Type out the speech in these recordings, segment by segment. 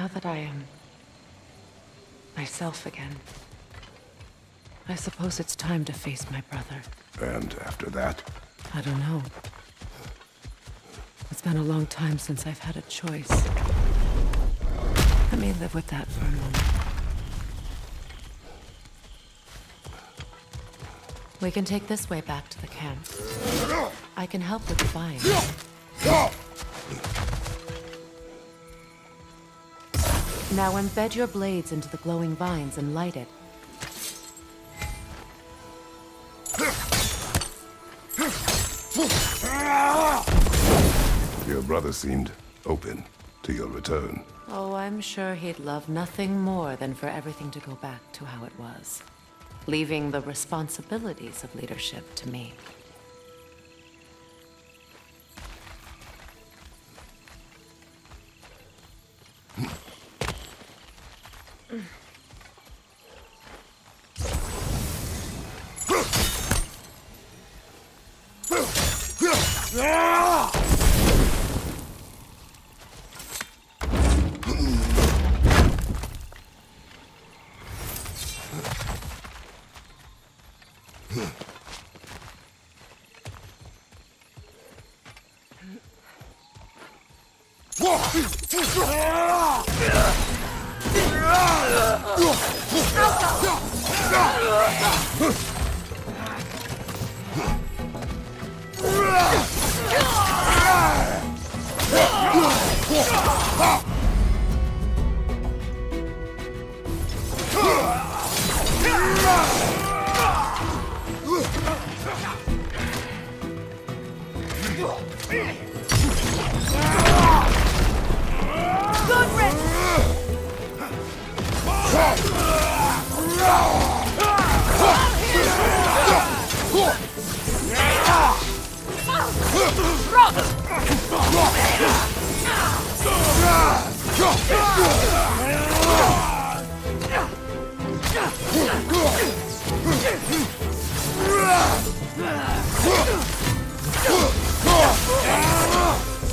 Now that I am myself again, I suppose it's time to face my brother. And after that? I don't know. It's been a long time since I've had a choice. Let me live with that for a moment. We can take this way back to the camp. I can help with the buying. Now embed your blades into the glowing vines and light it. Your brother seemed open to your return. Oh, I'm sure he'd love nothing more than for everything to go back to how it was, leaving the responsibilities of leadership to me.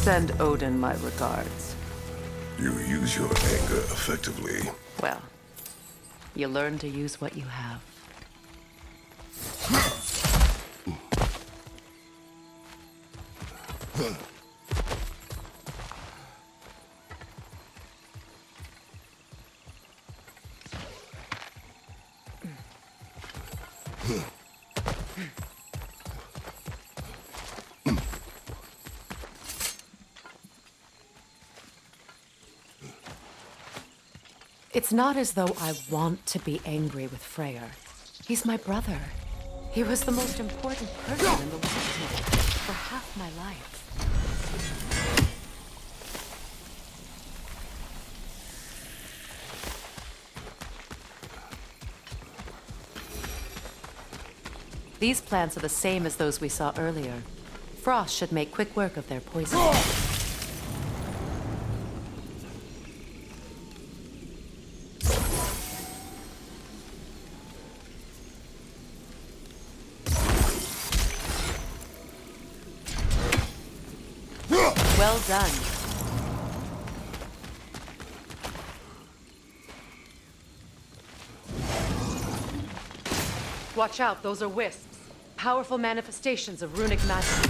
Send Odin my regards. You use your anger effectively. Well, you learn to use what you have. It's not as though I want to be angry with Freyr. He's my brother. He was the most important person in the world to me for half my life. These plants are the same as those we saw earlier. Frost should make quick work of their poison. Well done. Watch out, those are wisps. Powerful manifestations of runic magic.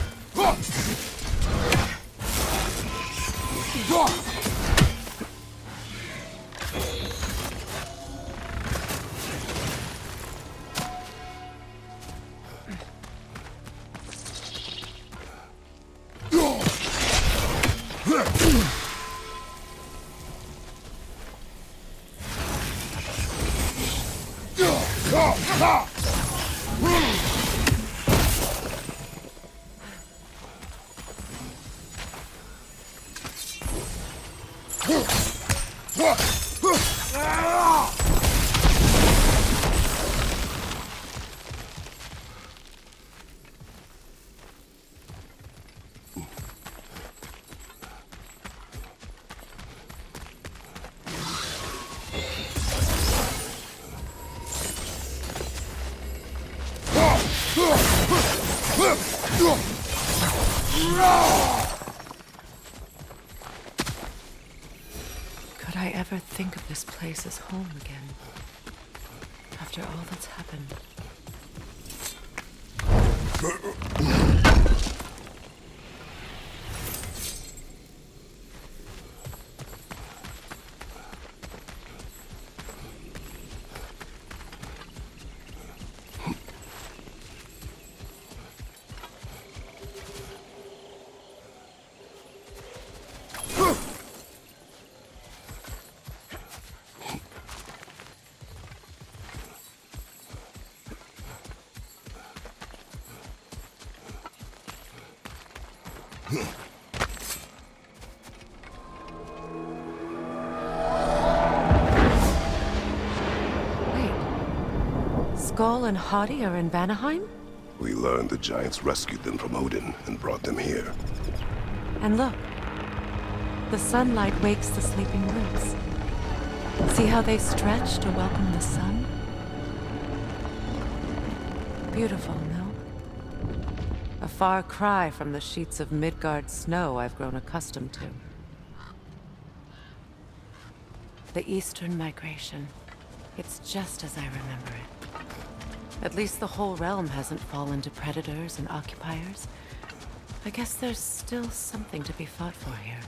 Could I ever think of this place as home again? After all that's happened. Skull and Hati are in Vanaheim? We learned the giants rescued them from Odin and brought them here. And look. The sunlight wakes the sleeping roots. See how they stretch to welcome the sun? Beautiful, no? A far cry from the sheets of Midgard snow I've grown accustomed to. The Eastern Migration. It's just as I remember it. At least the whole realm hasn't fallen to predators and occupiers. I guess there's still something to be fought for here.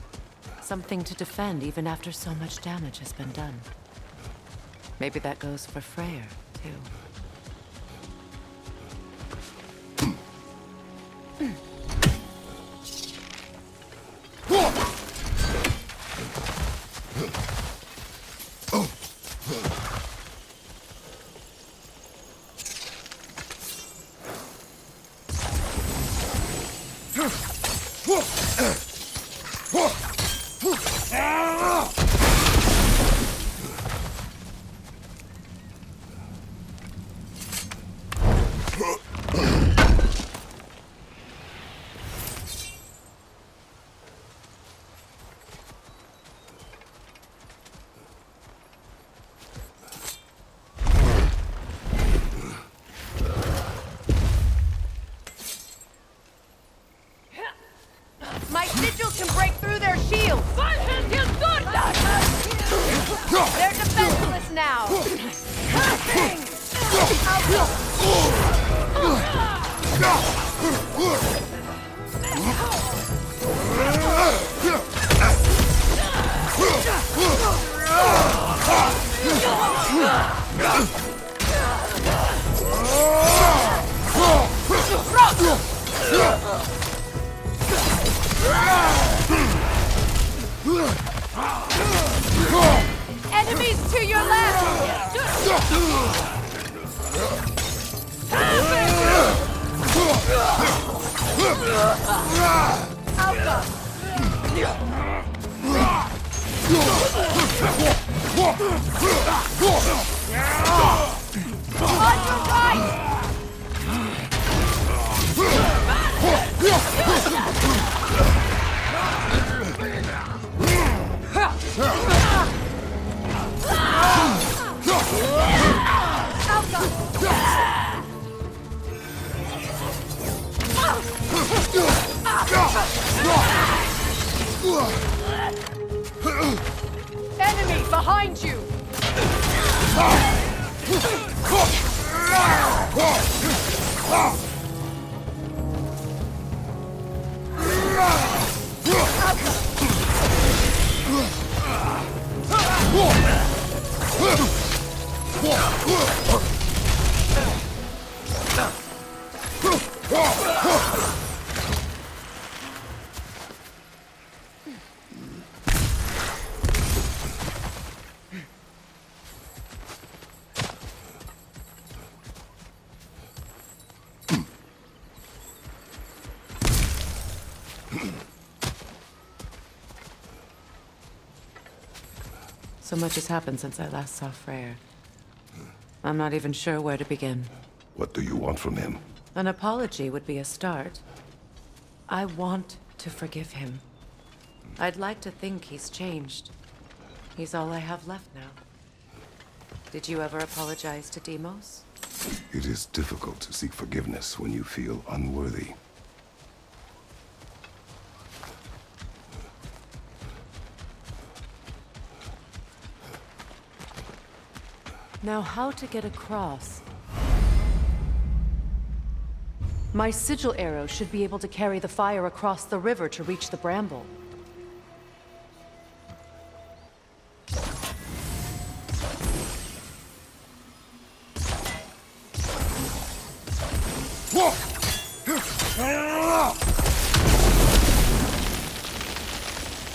Something to defend even after so much damage has been done. Maybe that goes for Freyr, too. My sigils can break through their shields! They're defenseless now! Enemies to your left! On your right! Enemy behind you! So much has happened since I last saw Freyr. I'm not even sure where to begin. What do you want from him? An apology would be a start. I want to forgive him. I'd like to think he's changed. He's all I have left now. Did you ever apologize to Deimos? It is difficult to seek forgiveness when you feel unworthy. Now how to get across? My sigil arrow should be able to carry the fire across the river to reach the bramble.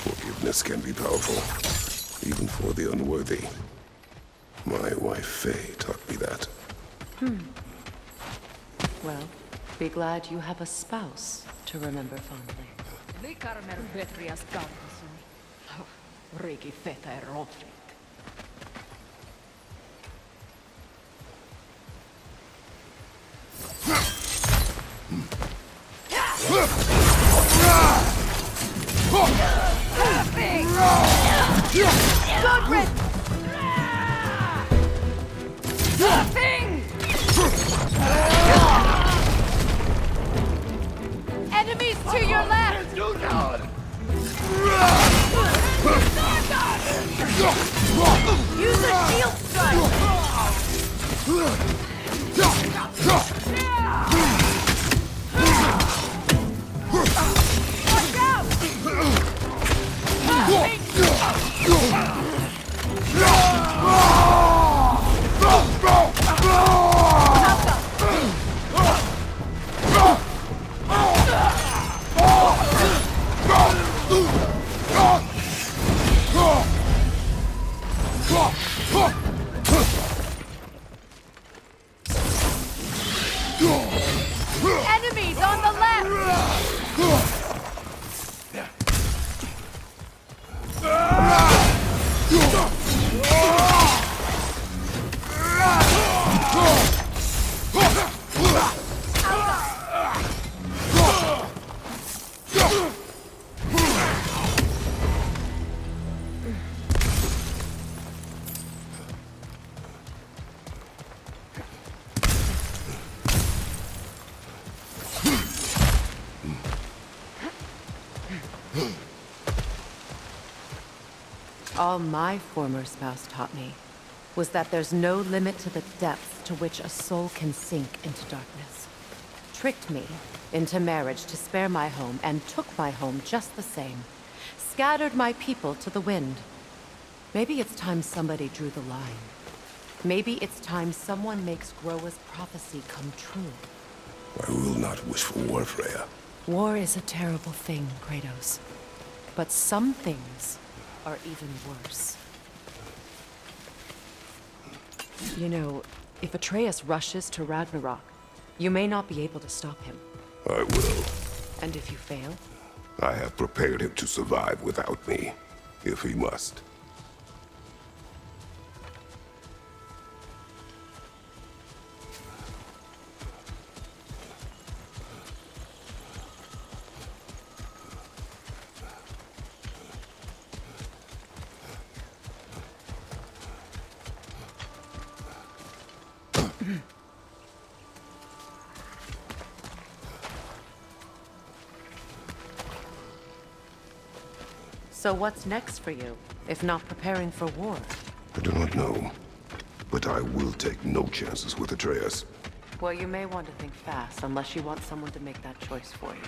Forgiveness can be powerful, even for the unworthy. My wife Faye taught me that. Well, be glad you have a spouse to remember fondly. Godred! Nothing! Enemies to your left! Use a shield strike! Watch out! Enemies on the left! All my former spouse taught me was that there's no limit to the depths to which a soul can sink into darkness. Tricked me into marriage to spare my home and took my home just the same. Scattered my people to the wind. Maybe it's time somebody drew the line. Maybe it's time someone makes Groa's prophecy come true. I will not wish for war, Freya. War is a terrible thing, Kratos. But some things are even worse. You know, if Atreus rushes to Ragnarök, you may not be able to stop him. I will. And if you fail? I have prepared him to survive without me, if he must. So what's next for you, if not preparing for war? I do not know, but I will take no chances with Atreus. Well, you may want to think fast, unless you want someone to make that choice for you.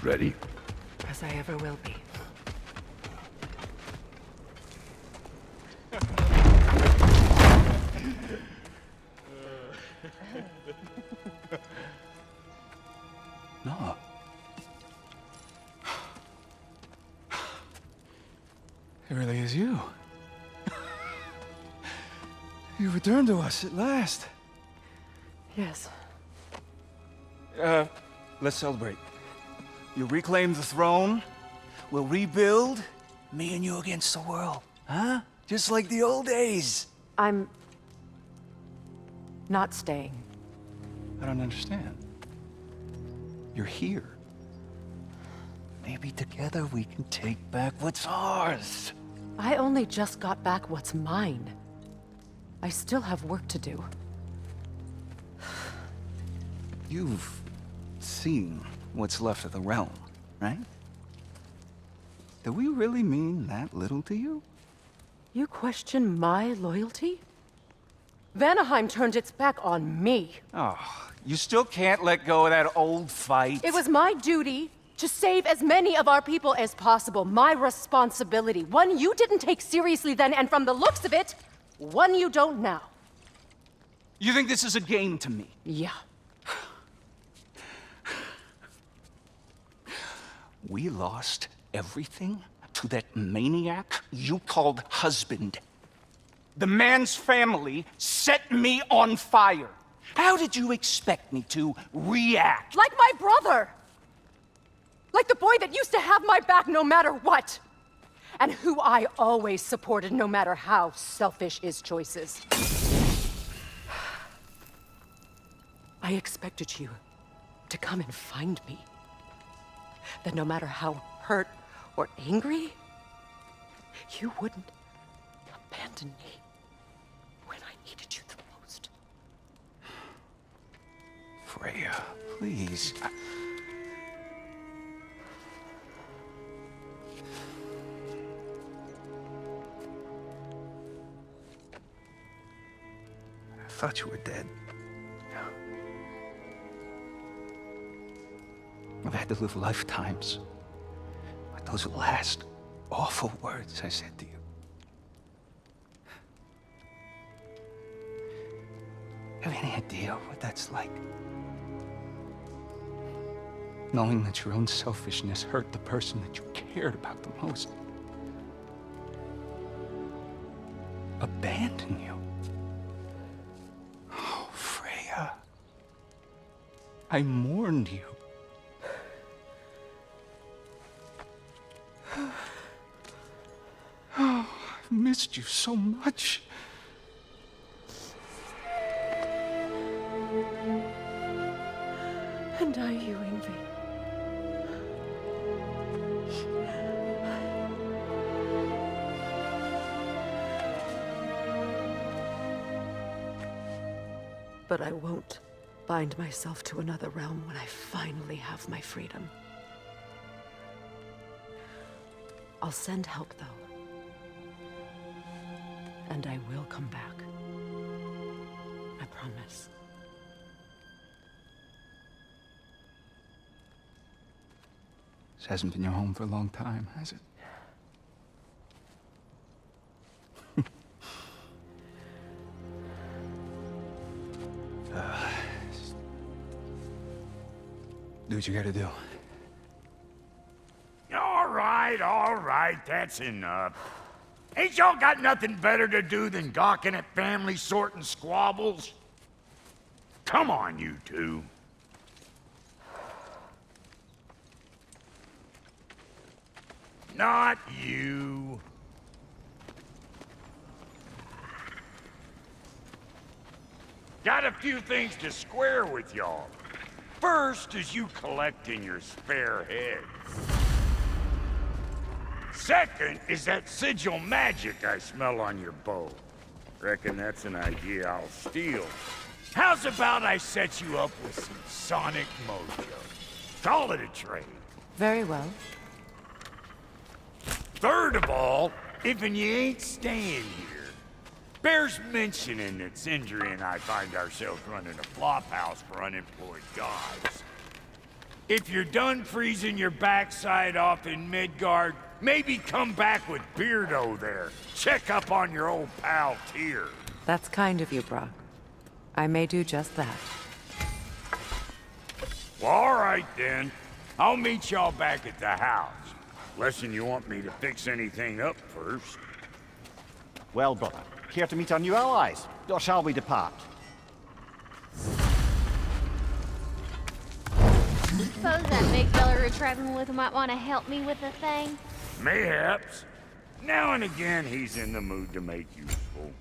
Ready? As I ever will be. No. It really is you. You returned to us at last. Yes. Let's celebrate. You reclaim the throne. We'll rebuild. Me and you against the world. Huh? Just like the old days. I'm not staying. I don't understand. You're here. Maybe together we can take back what's ours. I only just got back what's mine. I still have work to do. You've seen what's left of the realm, right? Do we really mean that little to you? You question my loyalty? Vanaheim turned its back on me. Oh, you still can't let go of that old fight? It was my duty to save as many of our people as possible. My responsibility. One you didn't take seriously then, and from the looks of it, one you don't now. You think this is a game to me? Yeah. We lost everything to that maniac you called husband. The man's family set me on fire. How did you expect me to react? Like my brother! Like the boy that used to have my back no matter what! And who I always supported no matter how selfish his choices. I expected you to come and find me. That no matter how hurt or angry, you wouldn't abandon me when I needed you the most. Freya, please. I thought you were dead. I've had to live lifetimes with those last awful words I said to you. Have any idea what that's like? Knowing that your own selfishness hurt the person that you cared about the most. Abandon you. Oh, Freya. I mourned you. Oh, I've missed you so much. And I you, Ingvi. But I won't bind myself to another realm when I finally have my freedom. I'll send help, though. And I will come back. I promise. This hasn't been your home for a long time, has it? Do what you gotta do. All right, that's enough. Ain't y'all got nothing better to do than gawking at family sorting squabbles? Come on, you two. Not you. Got a few things to square with y'all. First is you collecting your spare heads. Second is that sigil magic I smell on your bow. Reckon that's an idea I'll steal. How's about I set you up with some sonic mojo? Call it a trade. Very well. Third of all, if you ain't staying here, bears mentioning that Sindri and I find ourselves running a flop house for unemployed gods. If you're done freezing your backside off in Midgard, maybe come back with Beardo there. Check up on your old pal Tyr. That's kind of you, Brock. I may do just that. Well, all right then. I'll meet y'all back at the house. Lesson you want me to fix anything up first. Well, brother, care to meet our new allies? Or shall we depart? Suppose that big fella we're traveling with might want to help me with a thing? Mayhaps. Now and again, he's in the mood to make useful.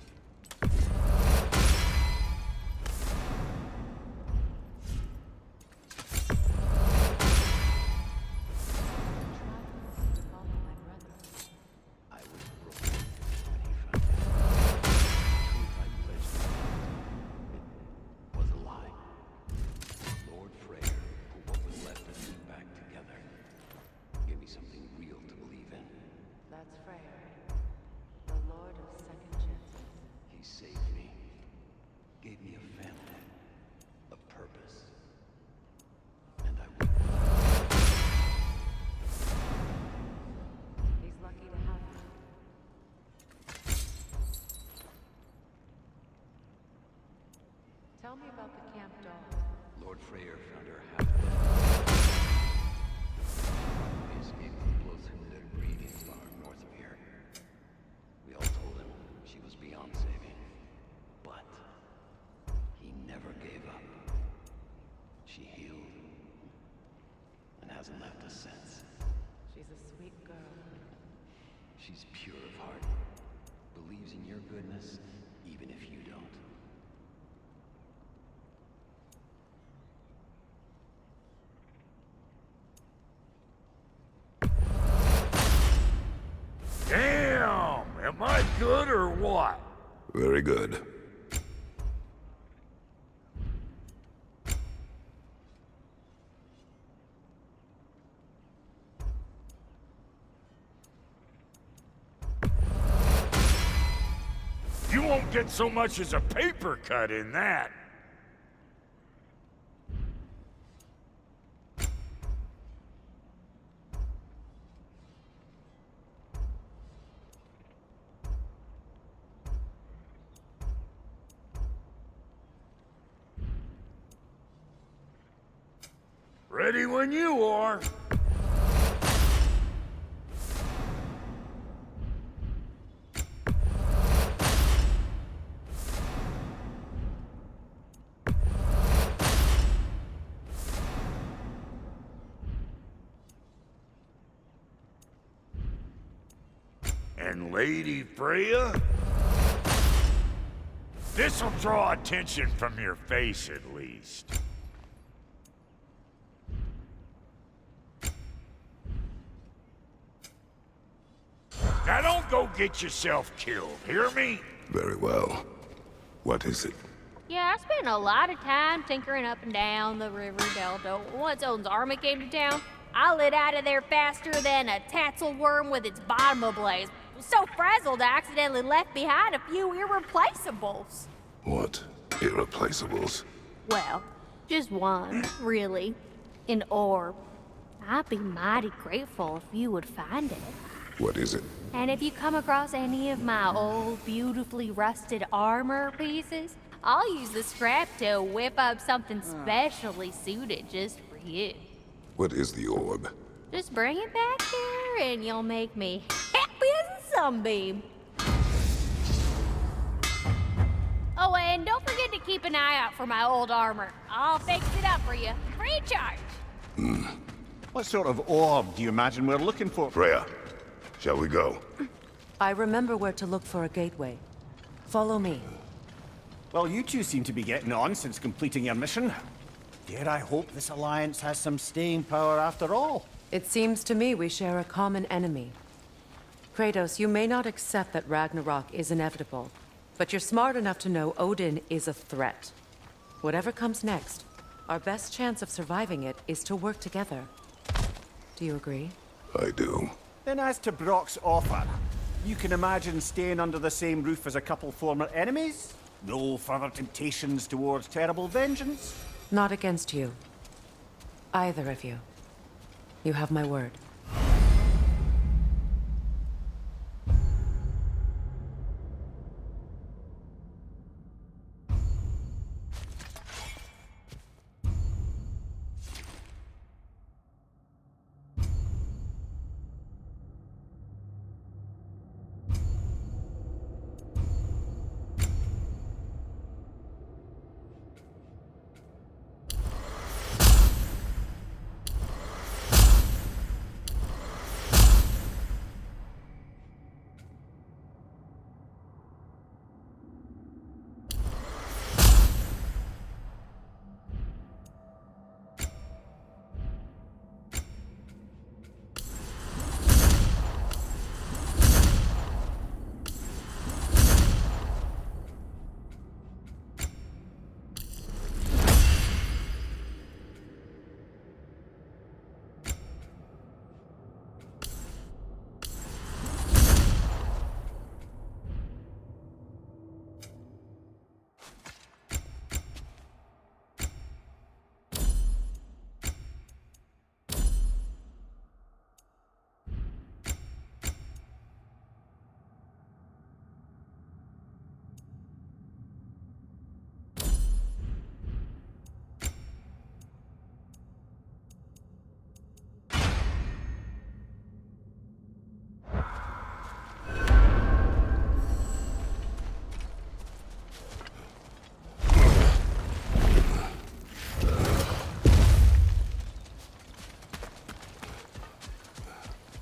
Something real to believe in. Tell me about the camp dog. Lord Freyr found her half dead. Probably escaped from Blothunded breeding farm north of here. We all told him she was beyond saving. But he never gave up. She healed and hasn't left us since. She's a sweet girl. She's pure of heart. Believes in your goodness, even if you don't. Damn! Am I good or what? Very good. You won't get so much as a paper cut in that. Ready when you are. And Lady Freya? This'll draw attention from your face, at least. Now don't go get yourself killed, hear me? Very well. What is it? Yeah, I spent a lot of time tinkering up and down the river delta. Once Odin's army came to town, I lit out of there faster than a tassel worm with its bottom ablaze. So frazzled, I accidentally left behind a few irreplaceables. What irreplaceables? Well, just one, really. An orb. I'd be mighty grateful if you would find it. What is it? And if you come across any of my old, beautifully rusted armor pieces, I'll use the scrap to whip up something specially suited just for you. What is the orb? Just bring it back here and you'll make me happy as a sunbeam. Oh, and don't forget to keep an eye out for my old armor. I'll fix it up for you, free of charge. What sort of orb do you imagine we're looking for? Freya, shall we go? I remember where to look for a gateway. Follow me. Well, you two seem to be getting on since completing your mission. Dare I hope this alliance has some staying power after all? It seems to me we share a common enemy. Kratos, you may not accept that Ragnarok is inevitable, but you're smart enough to know Odin is a threat. Whatever comes next, our best chance of surviving it is to work together. Do you agree? I do. Then as to Brock's offer, you can imagine staying under the same roof as a couple former enemies? No further temptations towards terrible vengeance? Not against you. Either of you. You have my word.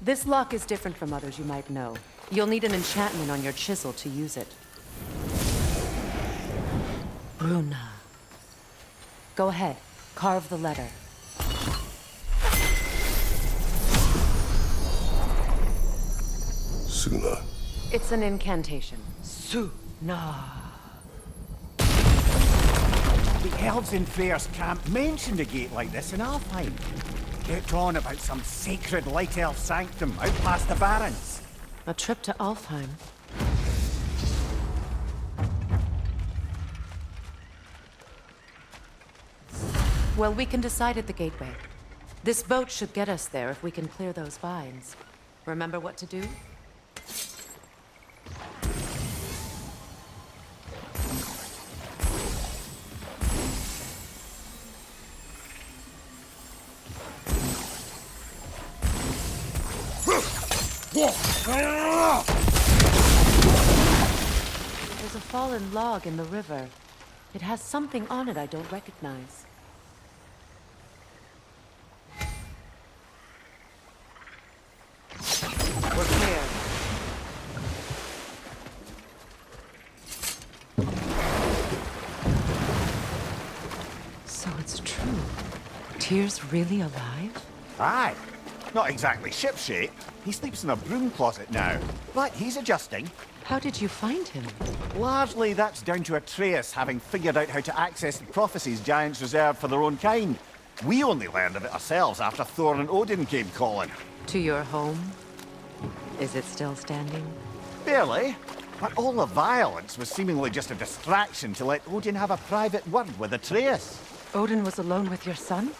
This lock is different from others you might know. You'll need an enchantment on your chisel to use it. Bruna. Go ahead. Carve the letter. Suna. It's an incantation. Suna. The elves in Freyr's camp mentioned a gate like this in Alfheim. Kept on about some sacred light elf sanctum out past the Barrens. A trip to Alfheim. Well, we can decide at the gateway. This boat should get us there if we can clear those vines. Remember what to do? There's a fallen log in the river. It has something on it I don't recognize. We're clear. So it's true. Tyr's really alive? Aye. Not exactly shipshape. He sleeps in a broom closet now. But he's adjusting. How did you find him? Largely, that's down to Atreus having figured out how to access the prophecies giants reserve for their own kind. We only learned of it ourselves after Thor and Odin came calling. To your home? Is it still standing? Barely. But all the violence was seemingly just a distraction to let Odin have a private word with Atreus. Odin was alone with your son?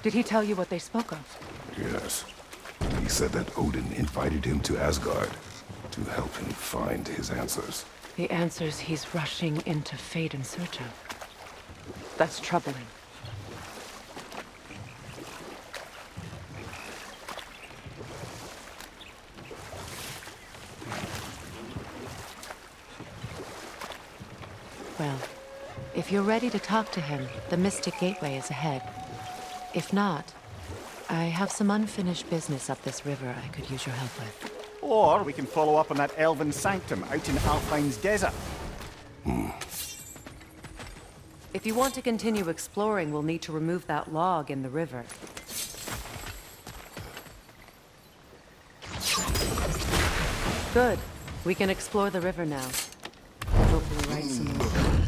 Did he tell you what they spoke of? Yes. He said that Odin invited him to Asgard to help him find his answers. The answers he's rushing into fate in search of. That's troubling. Well, if you're ready to talk to him, the Mystic Gateway is ahead. If not, I have some unfinished business up this river I could use your help with. Or we can follow up on that elven sanctum out in Alfheim's desert. If you want to continue exploring, we'll need to remove that log in the river. Good. We can explore the river now. Hopefully write some more poems.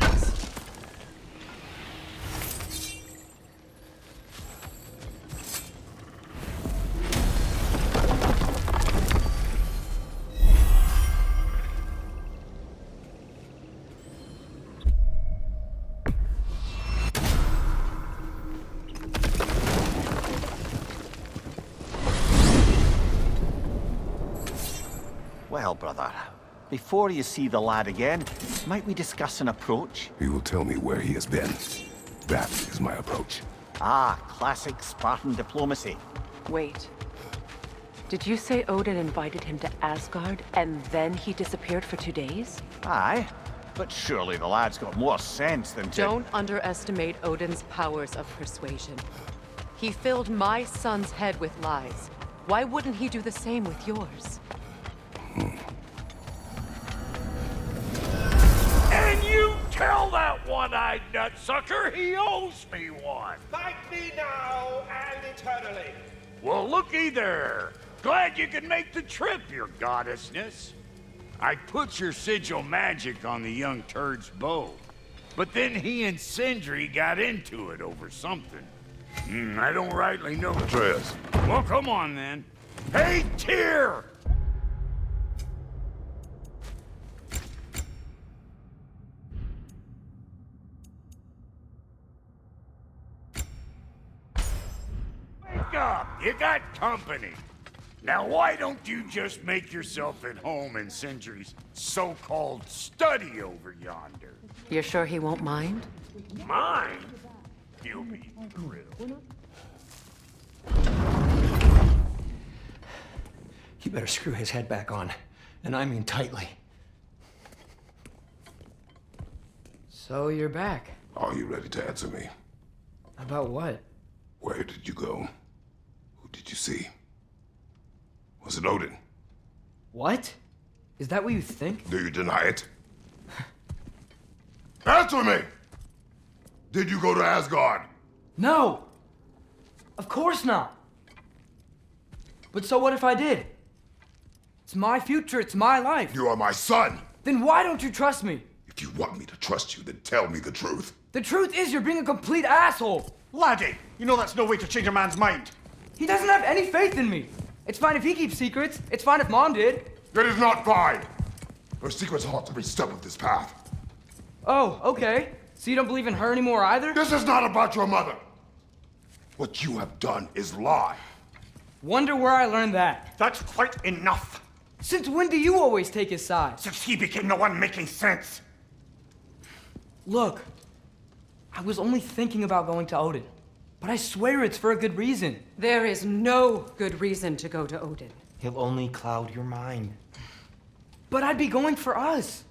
Well, brother, before you see the lad again, might we discuss an approach? He will tell me where he has been. That is my approach. Ah, classic Spartan diplomacy. Wait. Did you say Odin invited him to Asgard, and then he disappeared for 2 days? Aye, but surely the lad's got more sense than to... Don't underestimate Odin's powers of persuasion. He filled my son's head with lies. Why wouldn't he do the same with yours? And you tell that one-eyed nutsucker he owes me one. Thank me now and eternally. Well, looky there. Glad you could make the trip, your goddessness. I put your sigil magic on the young turd's bow, but then he and Sindri got into it over something. I don't rightly know. Atreus. Well, come on then. Hey, Tyr! Wake up! You got company. Now, why don't you just make yourself at home in Sindri's so-called study over yonder? You're sure he won't mind? Mine? He'll be thrilled. You better screw his head back on, and I mean tightly. So you're back. Are you ready to answer me? About what? Where did you go? Who did you see? was in Odin. What? Is that what you think? Do you deny it? Answer me! Did you go to Asgard? No! Of course not! But so what if I did? It's my future, it's my life. You are my son! Then why don't you trust me? If you want me to trust you, then tell me the truth. The truth is you're being a complete asshole! Laddie, you know that's no way to change a man's mind. He doesn't have any faith in me. It's fine if he keeps secrets. It's fine if Mom did. It is not fine! Her secrets haunt every step of this path. Oh, okay. So you don't believe in her anymore either? This is not about your mother! What you have done is lie. Wonder where I learned that. That's quite enough. Since when do you always take his side? Since he became the one making sense. Look, I was only thinking about going to Odin. But I swear it's for a good reason. There is no good reason to go to Odin. He'll only cloud your mind. But I'd be going for us.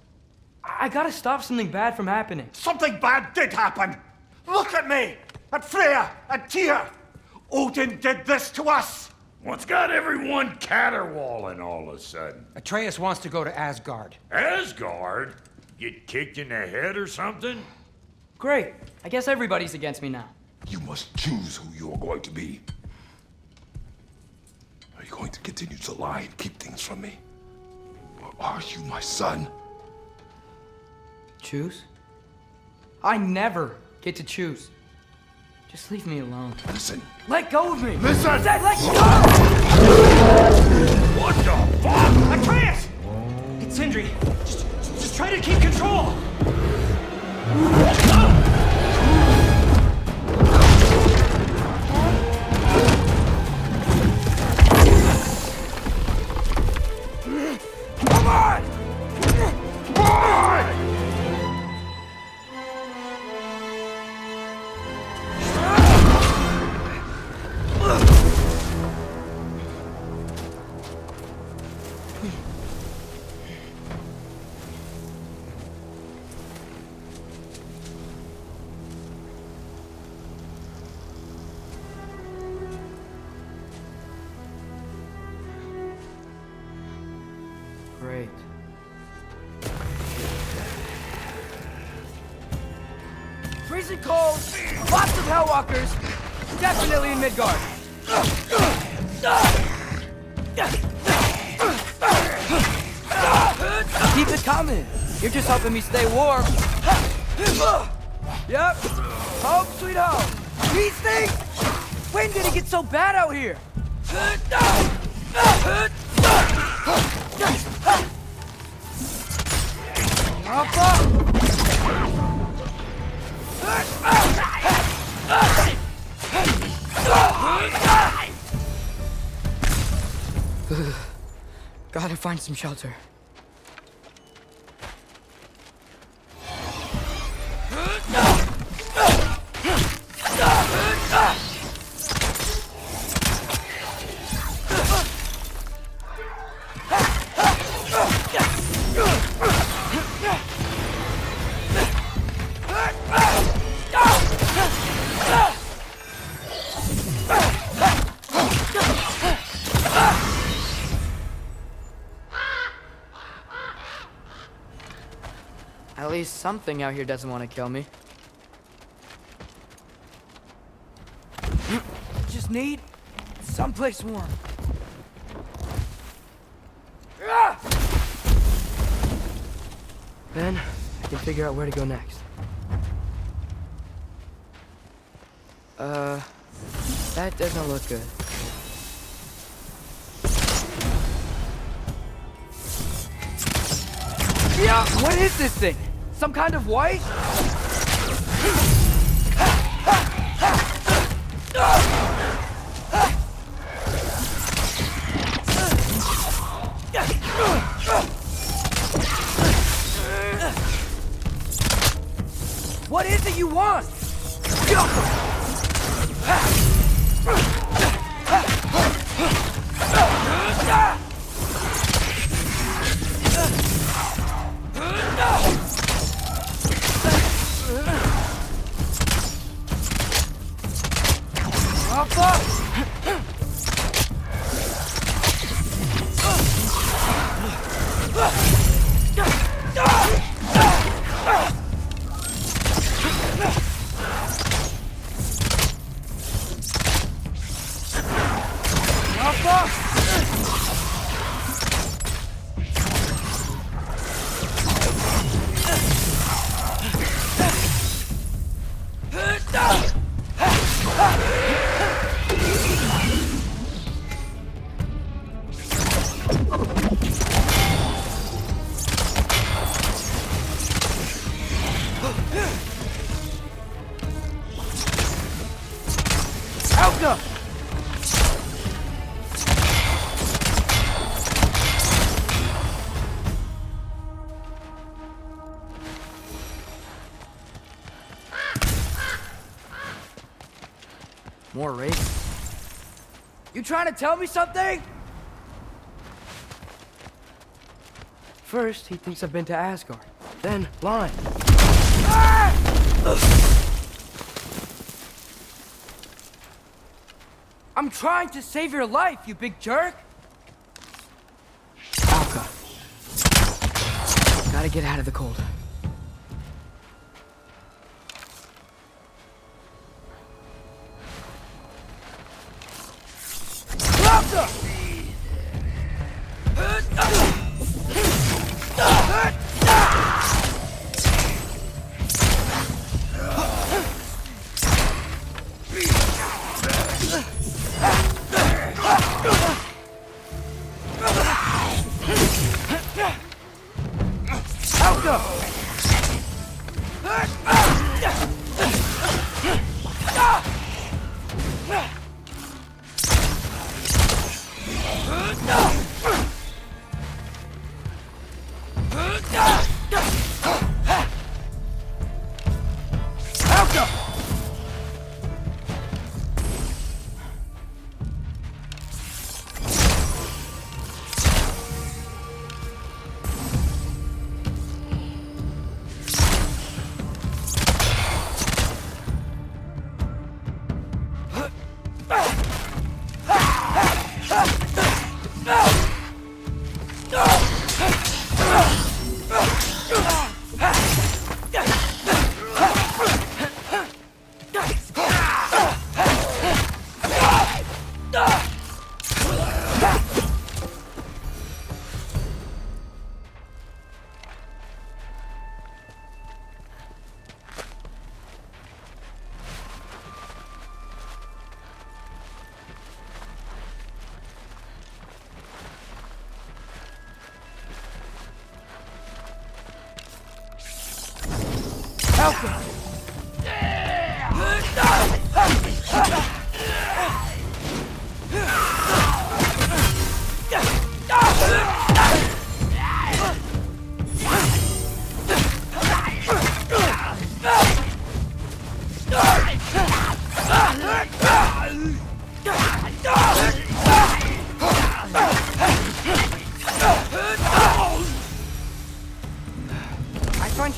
I gotta stop something bad from happening. Something bad did happen. Look at me, at Freya, at Tyr. Odin did this to us. What's got everyone caterwauling all of a sudden? Atreus wants to go to Asgard. Asgard? Get kicked in the head or something? Great. I guess everybody's against me now. You must choose who you are going to be. Are you going to continue to lie and keep things from me? Or are you my son? Choose? I never get to choose. Just leave me alone. Listen. Let go of me! Listen! I said let go! What the fuck? Atreus! It's Sindri. Just try to keep control. Come on! Come on! Great. Freezing cold, lots of Hellwalkers, definitely in Midgard. Keep it coming. You're just helping me stay warm. Yep. Home sweet home. These things. When did it get so bad out here? Gotta find some shelter. At least something out here doesn't want to kill me. Just need someplace warm. Then I can figure out where to go next. That doesn't look good. Yeah, what is this thing? Some kind of white? What is it you want? More rape? You trying to tell me something? First, he thinks I've been to Asgard. Then, lying. I'm trying to save your life, you big jerk! Alka. Gotta get out of the cold.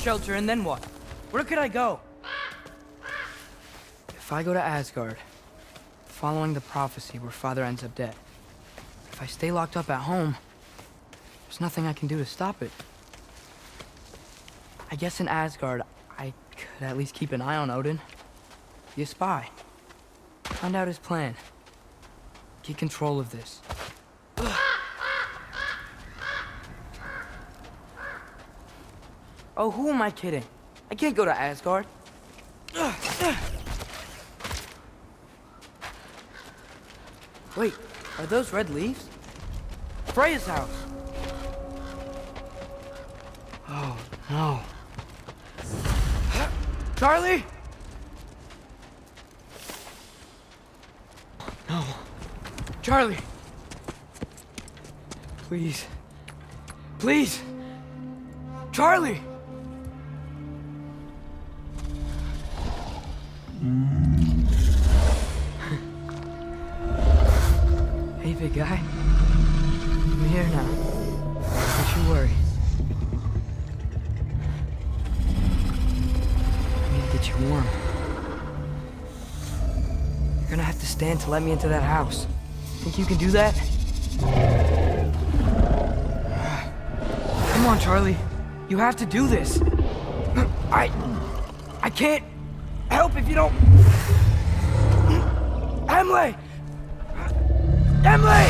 Shelter, and then what? Where could I go? If I go to Asgard, following the prophecy where Father ends up dead, if I stay locked up at home, there's nothing I can do to stop it. I guess in Asgard, I could at least keep an eye on Odin. Be a spy. Find out his plan. Get control of this. Oh, who am I kidding? I can't go to Asgard. Wait, are those red leaves? Freya's house! Oh, no. Charlie? No. Charlie! Please. Please! Charlie! Hey, big guy. I'm here now. Don't you worry. I need to get you warm. You're gonna have to stand to let me into that house. Think you can do that? Come on, Charlie. You have to do this. I can't help if you don't... Emily! Emily!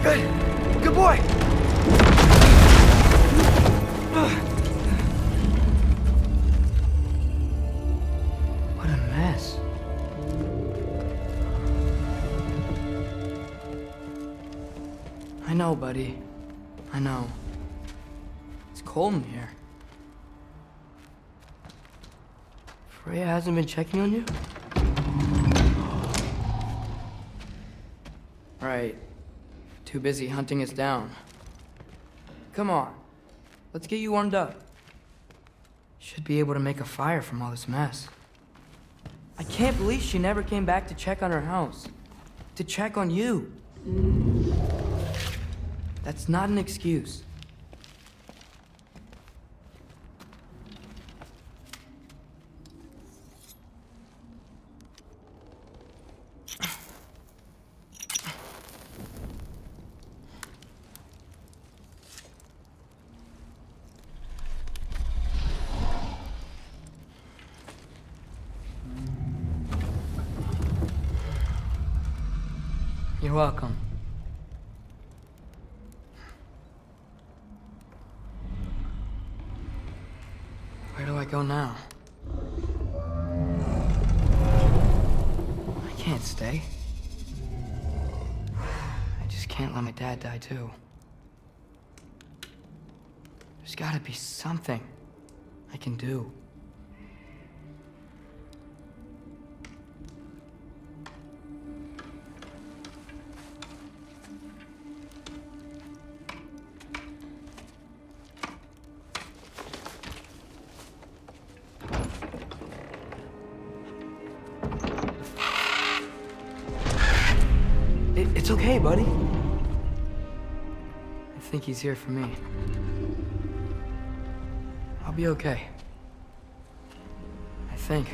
Good. Good boy. What a mess. I know, buddy. I know. It's cold in here. Freya hasn't been checking on you? Right. Too busy hunting us down. Come on. Let's get you warmed up. Should be able to make a fire from all this mess. I can't believe she never came back to check on her house. To check on you. That's not an excuse. You're welcome. Where do I go now? I can't stay. I just can't let my dad die too. There's gotta be something I can do. It's okay, buddy. I think he's here for me. I'll be okay. I think.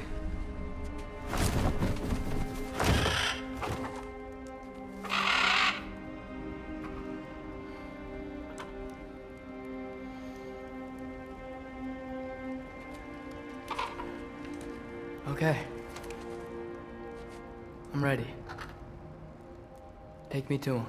Okay. I'm ready. Take me to him.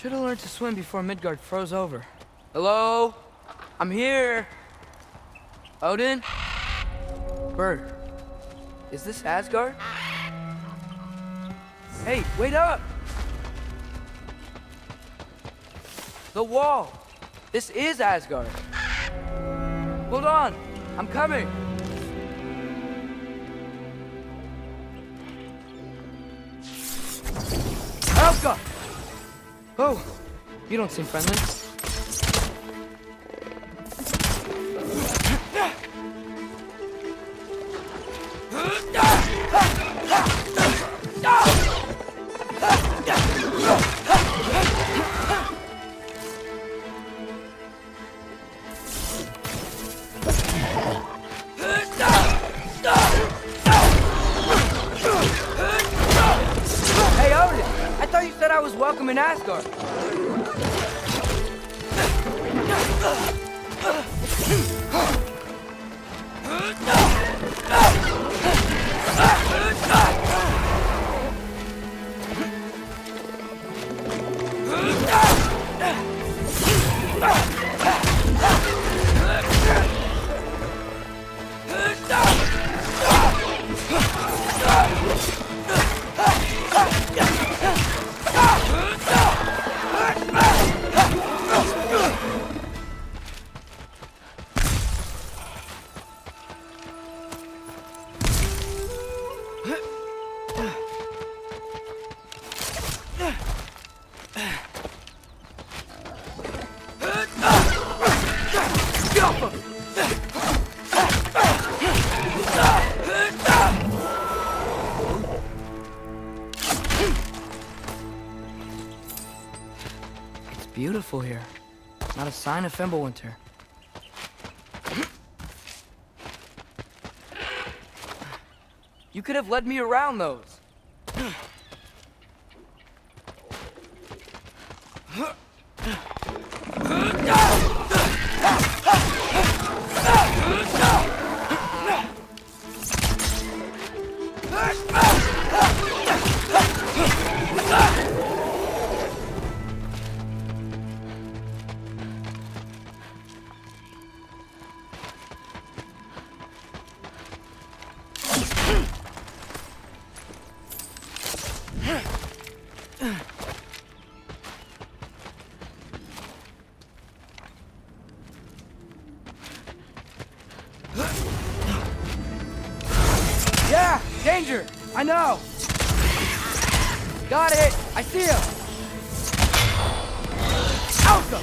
Should have learned to swim before Midgard froze over. Hello? I'm here. Odin? Bird. Is this Asgard? Hey, wait up! The wall! This is Asgard. Hold on, I'm coming. Helga! Oh, you don't seem friendly. Hey, Odin! I thought you said I was welcome in Asgard. beautiful here. Not a sign of Fimbulwinter. You could have led me around those. Yeah! Danger! I know! Got it! I see him! Alka!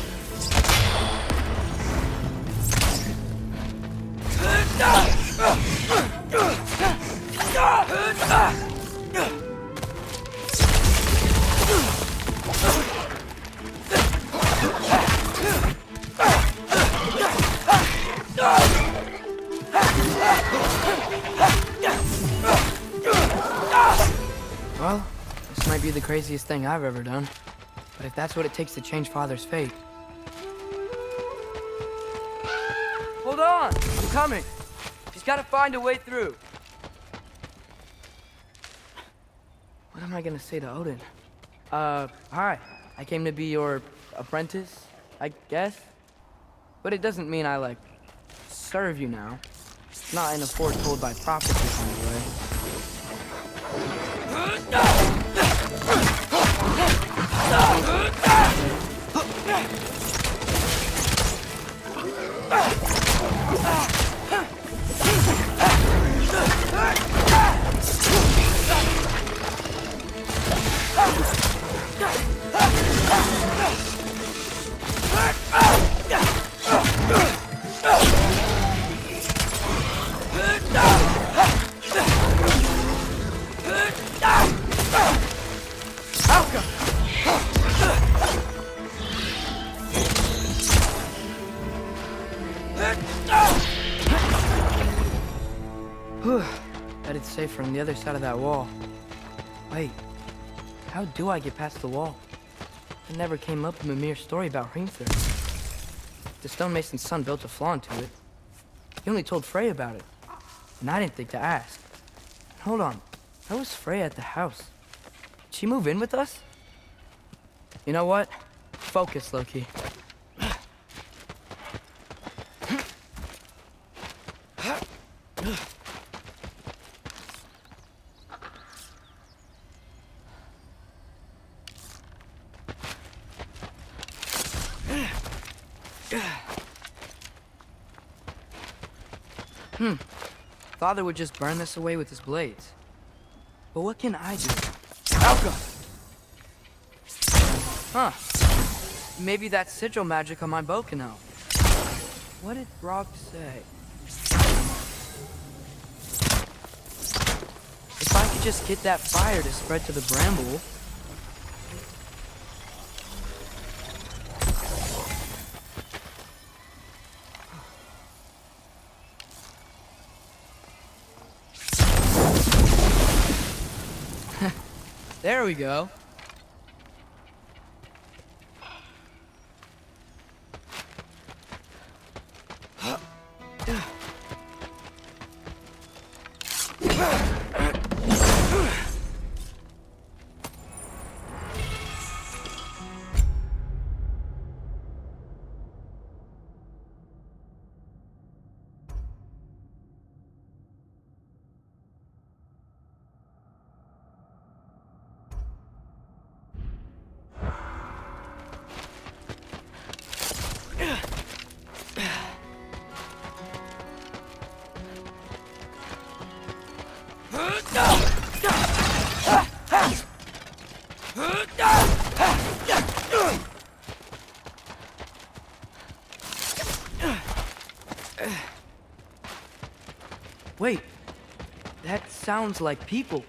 Well, this might be the craziest thing I've ever done. But if that's what it takes to change Father's fate... Hold on! I'm coming! Just gotta find a way through. What am I gonna say to Odin? Hi. I came to be your apprentice, I guess? But it doesn't mean I, like, serve you now. Not in a foretold by prophecy kind of way. Bet it's safer on the other side of that wall. Wait, how do I get past the wall? It never came up in Mimir's story about Hrimthur. The stonemason's son built a flaw into it. He only told Frey about it, and I didn't think to ask. Hold on, how was Frey at the house? Did she move in with us? You know what? Focus, Loki. Father would just burn this away with his blades. But what can I do? Alka! Huh. Maybe that sigil magic on my bow can help. What did Brock say? If I could just get that fire to spread to the bramble... There we go. Wait, that sounds like people.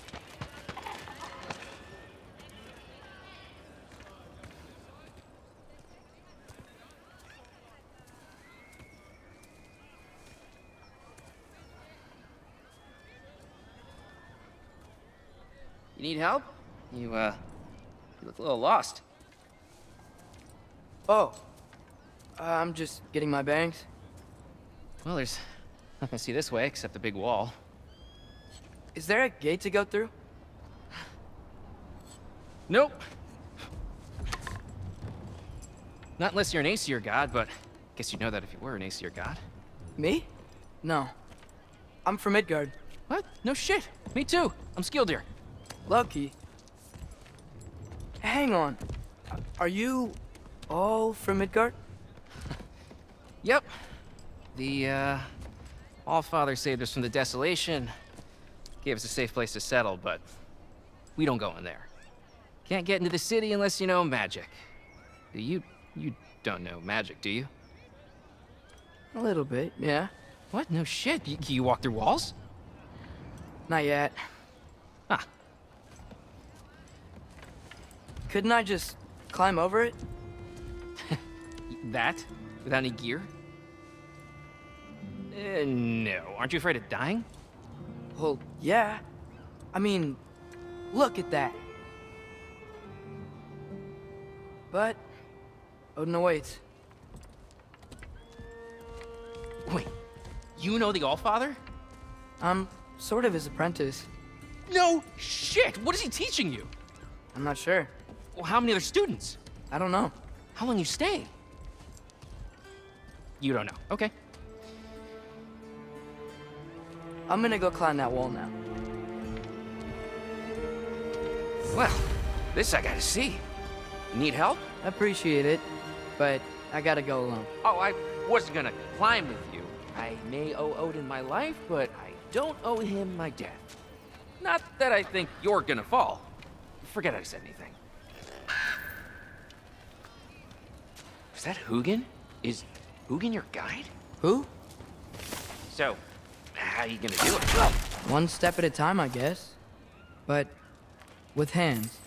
You need help? You look a little lost. Oh, I'm just getting my bearings. Well, there's nothing to see this way except the big wall. Is there a gate to go through? Nope. Not unless you're an Aesir god, but guess you'd know that if you were an Aesir god. Me? No. I'm from Midgard. What? No shit. Me too. I'm Skildir. Lucky. Hang on. Are you all from Midgard? Yep. The, All-Father saved us from the desolation. Gave us a safe place to settle, but we don't go in there. Can't get into the city unless you know magic. You don't know magic, do you? A little bit, yeah. What? No shit. You walk through walls? Not yet. Huh. Couldn't I just climb over it? That? Without any gear? No. Aren't you afraid of dying? Well, yeah. I mean, look at that. But Odin awaits. Wait, you know the Allfather? I'm sort of his apprentice. No shit! What is he teaching you? I'm not sure. Well, how many other students? I don't know. How long you stay? You don't know. Okay. I'm gonna go climb that wall now. Well, this I gotta see. Need help? Appreciate it, but I gotta go alone. Oh, I wasn't gonna climb with you. I may owe Odin my life, but I don't owe him my death. Not that I think you're gonna fall. Forget I said anything. Is that Hugin? Is Hugin your guide? Who? So, how you gonna do it? One step at a time, I guess. But with hands.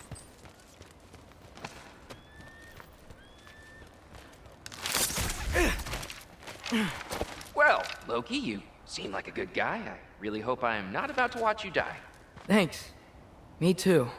Well, Loki, you seem like a good guy. I really hope I am not about to watch you die. Thanks. Me too.